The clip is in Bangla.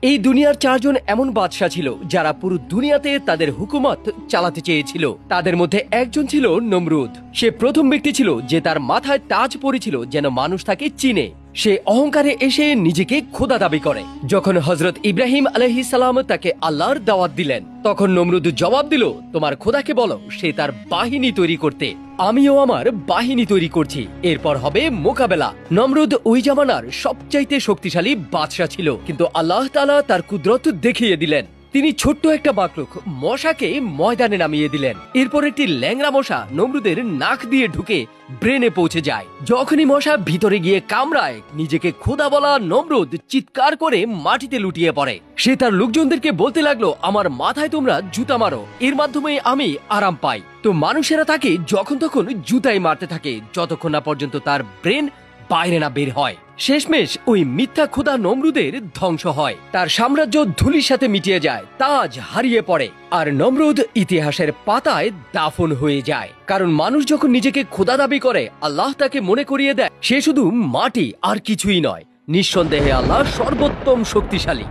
এই দুনিয়ার চারজন এমন বাদশা ছিল যারা পুরো দুনিয়াতে তাদের হুকুমত চালাতে চেয়েছিল। তাদের মধ্যে একজন ছিল নমরুদ। সে প্রথম ব্যক্তি ছিল যে তার মাথায় তাজ পড়েছিল যেন মানুষ তাকে চিনে। সে অহংকারে এসে নিজেকে খোদা দাবি করে। যখন হযরত ইব্রাহিম আলাইহিস সালাম তাকে আল্লাহর দাওয়াত দিলেন, তখন নমরুদ জবাব দিল, তোমার খোদাকে বলো সে তার বাহিনী তৈরি করতে। আমিও আমার বাহিনী তৈরি করছি, এরপর হবে মোকাবেলা। নমরুদ ওই জামানার সবচাইতে শক্তিশালী বাদশা ছিল, কিন্তু আল্লাহ তাআলা তার কুদরত দেখিয়ে দিলেন। তিনি ছোট্ট একটা বাকরুখ মশাকে ময়দানে নামিয়ে দিলেন। এরপর একটি ল্যাংড়া মশা নমরুদের নাক দিয়ে ঢুকে ব্রেনে পৌঁছে যায়। যখনই মশা ভিতরে গিয়ে কামড়ায়, নিজেকে খোদা বলা নমরুদ চিৎকার করে মাটিতে লুটিয়ে পড়ে। সে তার লোকজনদেরকে বলতে লাগলো, আমার মাথায় তোমরা জুতা মারো, এর মাধ্যমে আমি আরাম পাই। তো মানুষেরা তাকে যখন তখন জুতাই মারতে থাকে, যতক্ষণ না পর্যন্ত তার ব্রেন বাইরে না বের হয়। শেষমেশ ওই মিথ্যা খোদা নমরুদের ধ্বংস হয়, তার সাম্রাজ্য ধুলির সাথে মিটিয়ে যায়, তাজ হারিয়ে পড়ে, আর নমরুদ ইতিহাসের পাতায় দাফন হয়ে যায়। কারণ মানুষ যখন নিজেকে খোদা দাবি করে, আল্লাহ তাকে মনে করিয়ে দেয় সে শুধু মাটি আর কিছুই নয়। নিঃসন্দেহে আল্লাহ সর্বোত্তম শক্তিশালী।